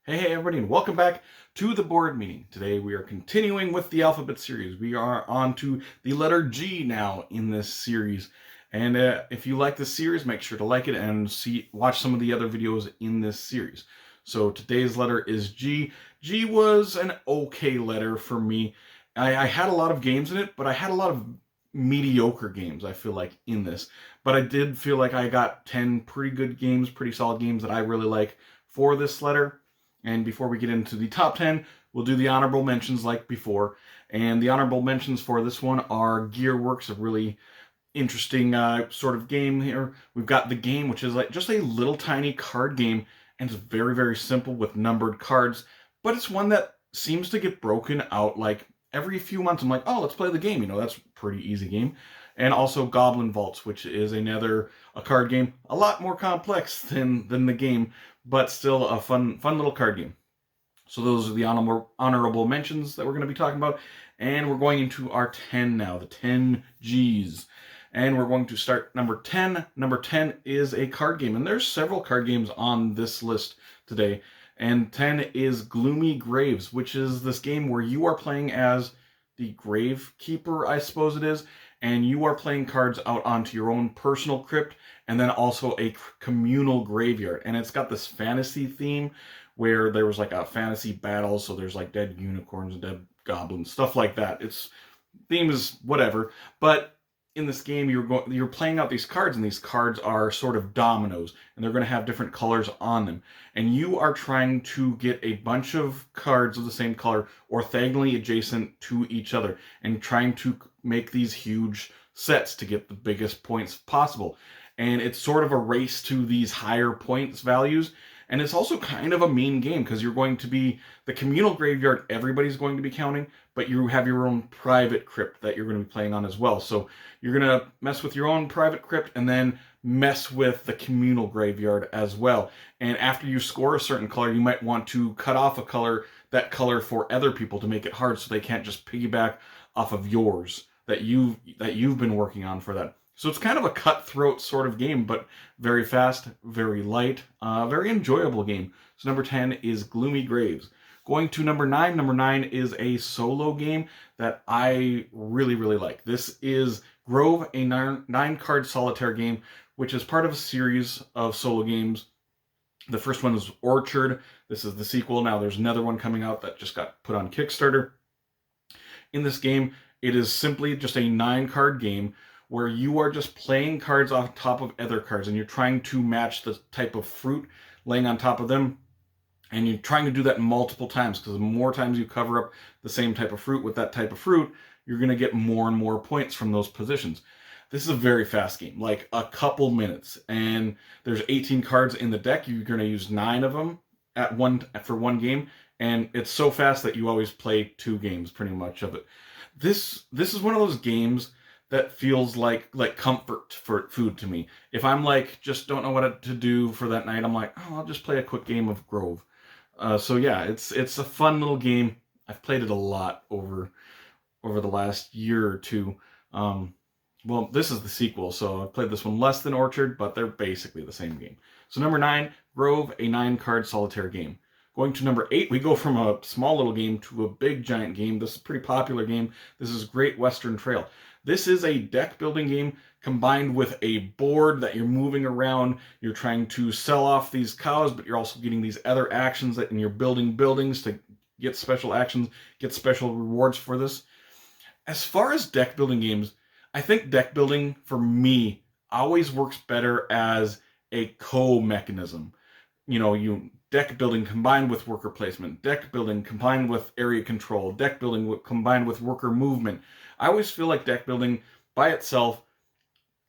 Hey everybody, and welcome back to the board meeting. Today we are continuing with the alphabet series. We are on to the letter G now in this series. And if you like this series, make sure to like it and watch some of the other videos in this series. So today's letter is G. G was an okay letter for me. I had a lot of games in it, but I had a lot of mediocre games, I feel like, in this. But I did feel like I got 10 pretty good games, pretty solid games that I really like for this letter. And before we get into the top 10, we'll do the honorable mentions like before. And the honorable mentions for this one are Gearworks, a really interesting sort of game here. We've got the game, which is like just a little tiny card game, and it's very, very simple with numbered cards. But it's one that seems to get broken out like every few months. I'm like, oh, let's play the game. That's a pretty easy game. And also Goblin Vaults, which is a card game, a lot more complex than the game, but still a fun little card game. So those are the honorable mentions that we're going to be talking about. And we're going into our 10 now, the 10 Gs. And we're going to start number 10. Number 10 is a card game. And there's several card games on this list today. And 10 is Gloomy Graves, which is this game where you are playing as the Gravekeeper, I suppose it is. And you are playing cards out onto your own personal crypt, and then also a communal graveyard. And it's got this fantasy theme where there was like a fantasy battle, so there's like dead unicorns and dead goblins, stuff like that. Its theme is whatever, but in this game you're playing out these cards, and these cards are sort of dominoes, and they're going to have different colors on them, and you are trying to get a bunch of cards of the same color orthogonally adjacent to each other, and trying to make these huge sets to get the biggest points possible. And it's sort of a race to these higher points values. And it's also kind of a mean game because you're going to be the communal graveyard, everybody's going to be counting, but you have your own private crypt that you're going to be playing on as well. So you're going to mess with your own private crypt and then mess with the communal graveyard as well. And after you score a certain color, you might want to cut off that color for other people to make it hard so they can't just piggyback off of yours that you've been working on for that. So it's kind of a cutthroat sort of game, but very fast, very light, very enjoyable game. So number 10 is Gloomy Graves. Going to number 9. Number 9 is a solo game that I really, really like. This is Grove, a 9-card solitaire game, which is part of a series of solo games. The first one is Orchard. This is the sequel. Now there's another one coming out that just got put on Kickstarter. In this game, it is simply just a 9-card game where you are just playing cards off top of other cards, and you're trying to match the type of fruit laying on top of them. And you're trying to do that multiple times, because the more times you cover up the same type of fruit with that type of fruit, you're going to get more and more points from those positions. This is a very fast game, like a couple minutes. And there's 18 cards in the deck. You're going to use 9 of them for one game. And it's so fast that you always play 2 games pretty much of it. This is one of those games that feels like comfort for food to me. If I'm like, just don't know what to do for that night, I'm like, oh, I'll just play a quick game of Grove. So yeah, it's a fun little game. I've played it a lot over the last year or two. Well, this is the sequel, so I played this one less than Orchard, but they're basically the same game. So number 9, Grove, a 9-card solitaire game. Going to number 8, we go from a small little game to a big giant game. This is a pretty popular game. This is Great Western Trail. This is a deck building game combined with a board that you're moving around. You're trying to sell off these cows, but you're also getting these other actions and you're building buildings to get special actions, get special rewards for this. As far as deck building games, I think deck building for me always works better as a co-mechanism. You deck building combined with worker placement, deck building combined with area control, deck building combined with worker movement. I always feel like deck building by itself,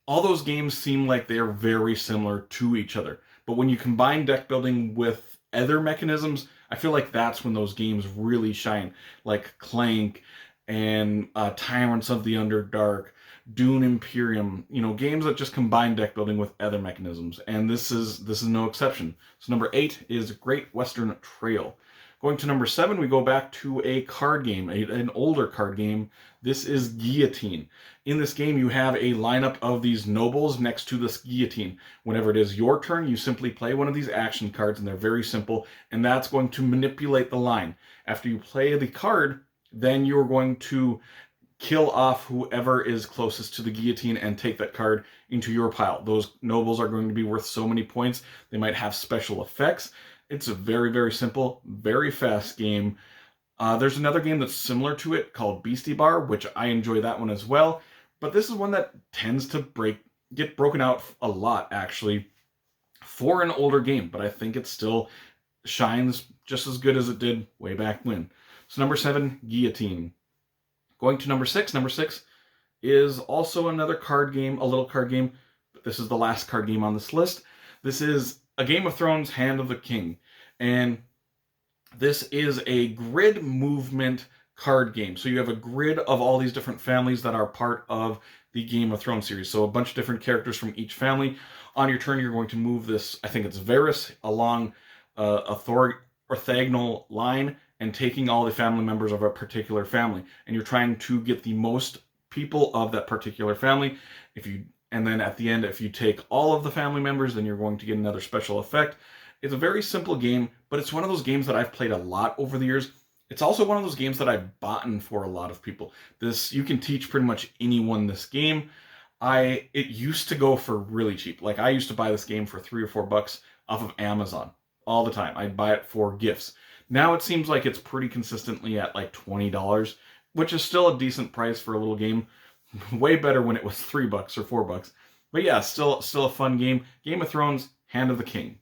all those games seem like they are very similar to each other. But when you combine deck building with other mechanisms, I feel like that's when those games really shine. Like Clank and Tyrants of the Underdark, Dune Imperium, games that just combine deck building with other mechanisms, and this is no exception. So number 8 is Great Western Trail. Going to number 7, we go back to a card game, an older card game. This is Guillotine. In this game, you have a lineup of these nobles next to this guillotine. Whenever it is your turn, you simply play one of these action cards, and they're very simple, and that's going to manipulate the line. After you play the card, then you're going to kill off whoever is closest to the guillotine and take that card into your pile. Those nobles are going to be worth so many points. They might have special effects. It's a very, very simple, very fast game. There's another game that's similar to it called Beastie Bar, which I enjoy that one as well. But this is one that tends to get broken out a lot, actually, for an older game. But I think it still shines just as good as it did way back when. So number 7, Guillotine. Going to number 6. Number 6 is also another card game, a little card game. But this is the last card game on this list. This is a Game of Thrones Hand of the King. And this is a grid movement card game. So you have a grid of all these different families that are part of the Game of Thrones series. So a bunch of different characters from each family. On your turn, you're going to move this, I think it's Varys, along a orthogonal line and taking all the family members of a particular family. And you're trying to get the most people of that particular family. And then at the end, if you take all of the family members, then you're going to get another special effect. It's a very simple game, but it's one of those games that I've played a lot over the years. It's also one of those games that I've bought for a lot of people. You can teach pretty much anyone this game. It used to go for really cheap. Like, I used to buy this game for $3 or $4 off of Amazon all the time. I'd buy it for gifts. Now it seems like it's pretty consistently at like $20, which is still a decent price for a little game. Way better when it was $3 or $4. But yeah, still a fun game. Game of Thrones, Hand of the King.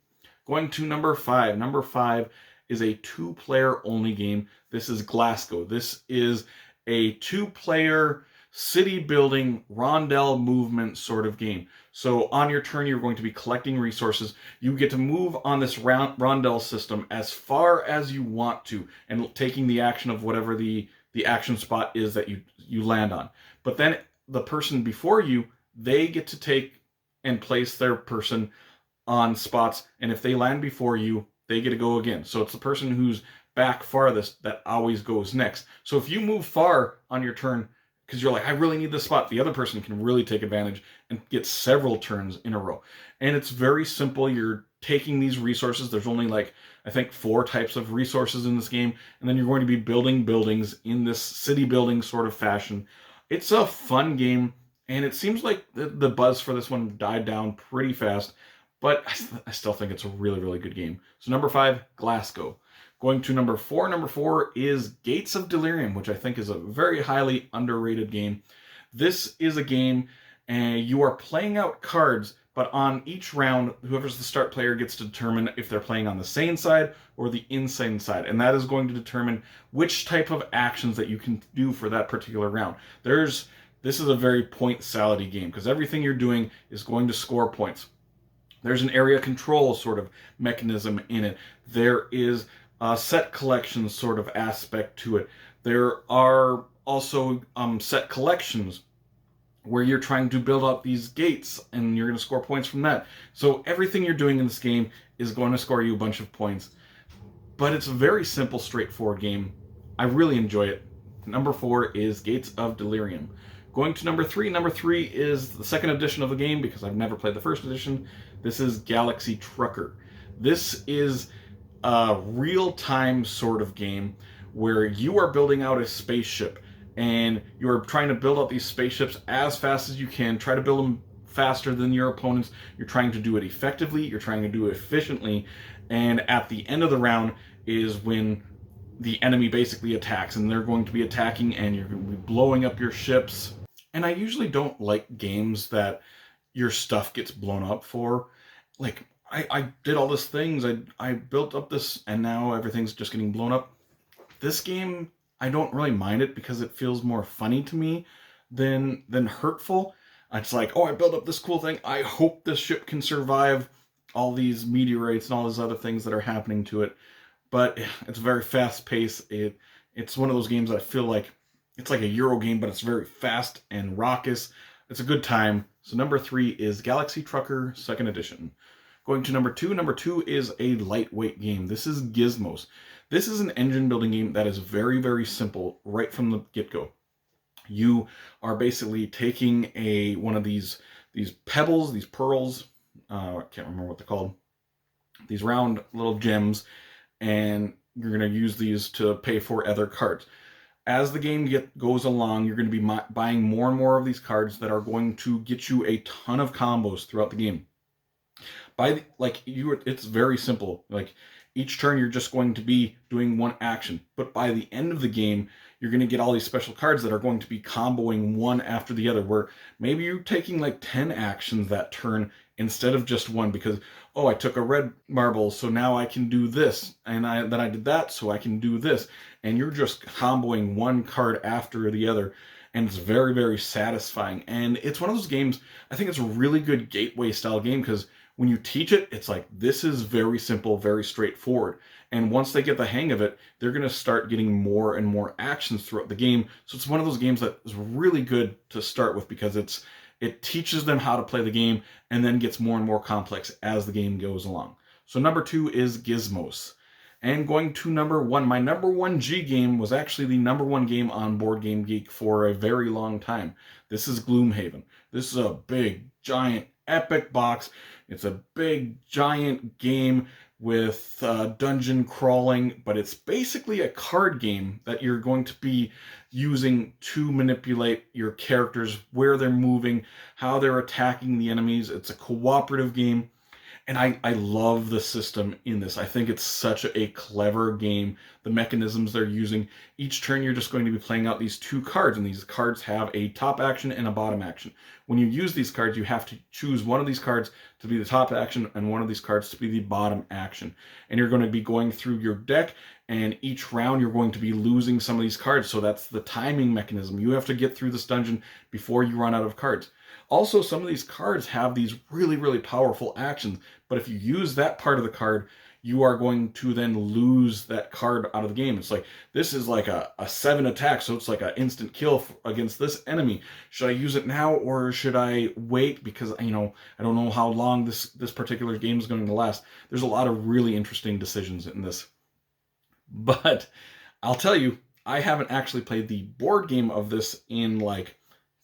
Going to number 5. Number 5 is a 2-player only game. This is Glasgow. This is a 2-player city building rondel movement sort of game. So on your turn, you're going to be collecting resources. You get to move on this rondel system as far as you want to, and taking the action of whatever the action spot is that you land on. But then the person before you, they get to take and place their person on spots, and if they land before you, they get to go again. So it's the person who's back farthest that always goes next. So if you move far on your turn, because you're like, I really need this spot, the other person can really take advantage and get several turns in a row. And it's very simple. You're taking these resources. There's only like, I think, 4 types of resources in this game. And then you're going to be building buildings in this city building sort of fashion. It's a fun game. And it seems like the buzz for this one died down pretty fast. But I still think it's a really, really good game. So number 5, Glasgow. Going to number 4. Number 4 is Gates of Delirium, which I think is a very highly underrated game. This is a game, and you are playing out cards, but on each round, whoever's the start player gets to determine if they're playing on the sane side or the insane side. And that is going to determine which type of actions that you can do for that particular round. This is a very point salad-y game, because everything you're doing is going to score points. There's an area control sort of mechanism in it. There is a set collection sort of aspect to it. There are also set collections where you're trying to build up these gates, and you're going to score points from that. So everything you're doing in this game is going to score you a bunch of points. But it's a very simple, straightforward game. I really enjoy it. Number 4 is Gates of Delirium. Going to number 3. Number 3 is the second edition of the game, because I've never played the first edition. This is Galaxy Trucker. This is a real-time sort of game where you are building out a spaceship, and you're trying to build up these spaceships as fast as you can. Try to build them faster than your opponents. You're trying to do it effectively. You're trying to do it efficiently. And at the end of the round is when the enemy basically attacks, and they're going to be attacking, and you're going to be blowing up your ships. And I usually don't like games that your stuff gets blown up for. Like, I did all these things, I built up this, and now everything's just getting blown up. This game, I don't really mind it because it feels more funny to me than hurtful. It's like, oh, I built up this cool thing. I hope this ship can survive all these meteorites and all these other things that are happening to it. But it's very fast-paced. It's one of those games that I feel like it's like a Euro game, but it's very fast and raucous. It's a good time. So number 3 is Galaxy Trucker 2nd Edition. Going to number two is a lightweight game. This is Gizmos. This is an engine building game that is very, very simple right from the get-go. You are basically taking one of these pebbles, these pearls, I can't remember what they're called, these round little gems, and you're going to use these to pay for other cards. As the game goes along, you're going to be buying more and more of these cards that are going to get you a ton of combos throughout the game. It's very simple. Like each turn, you're just going to be doing one action, but by the end of the game, you're going to get all these special cards that are going to be comboing one after the other, where maybe you're taking like 10 actions that turn instead of just one, because, oh, I took a red marble, so now I can do this, and then I did that, so I can do this, and you're just comboing one card after the other, and it's very, very satisfying. And it's one of those games, I think it's a really good gateway style game, because when you teach it, it's like, this is very simple, very straightforward. And once they get the hang of it, they're going to start getting more and more actions throughout the game. So it's one of those games that is really good to start with, because it teaches them how to play the game and then gets more and more complex as the game goes along. So number 2 is Gizmos. And going to number 1, my number 1 G game was actually the number 1 game on Board Game Geek for a very long time. This is Gloomhaven. This is a big, giant, epic box. It's a big, giant game with dungeon crawling, but it's basically a card game that you're going to be using to manipulate your characters, where they're moving, how they're attacking the enemies. It's a cooperative game, and I love the system in this. I think it's such a clever game. The mechanisms they're using, each turn you're just going to be playing out these 2 cards, and these cards have a top action and a bottom action. When you use these cards, you have to choose one of these cards to be the top action and one of these cards to be the bottom action. And you're going to be going through your deck, and each round you're going to be losing some of these cards. So that's the timing mechanism. You have to get through this dungeon before you run out of cards. Also, some of these cards have these really, really powerful actions, but if you use that part of the card, you are going to then lose that card out of the game. It's like, this is like a 7 attack, so it's like an instant kill against this enemy. Should I use it now, or should I wait, because I don't know how long this particular game is going to last. There's a lot of really interesting decisions in this. But I'll tell you, I haven't actually played the board game of this in like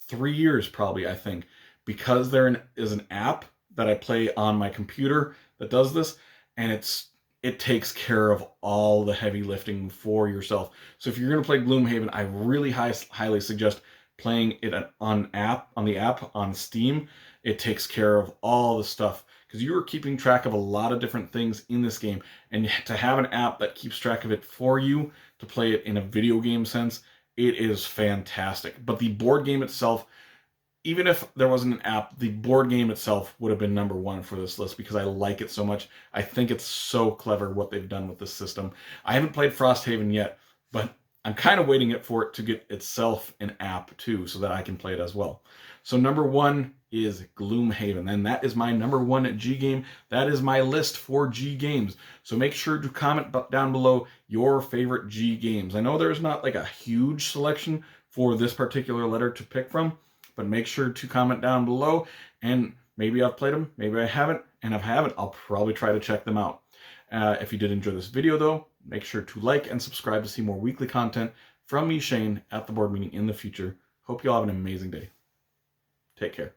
3 years probably, I think, because there is an app that I play on my computer that does this, and it takes care of all the heavy lifting for yourself. So if you're going to play Gloomhaven, I really highly suggest playing it on the app on Steam. It takes care of all the stuff, because you are keeping track of a lot of different things in this game, and to have an app that keeps track of it for you to play it in a video game sense, it is fantastic. But the board game itself, even if there wasn't an app, the board game itself would have been number 1 for this list, because I like it so much. I think it's so clever what they've done with this system. I haven't played Frosthaven yet, but I'm kind of waiting for it to get itself an app too, so that I can play it as well. So number 1 is Gloomhaven, and that is my number 1 G game. That is my list for G games. So make sure to comment down below your favorite G games. I know there's not like a huge selection for this particular letter to pick from, but make sure to comment down below, and maybe I've played them, maybe I haven't, and if I haven't, I'll probably try to check them out. If you did enjoy this video though, make sure to like and subscribe to see more weekly content from me, Shane, at the board meeting in the future. Hope you all have an amazing day. Take care.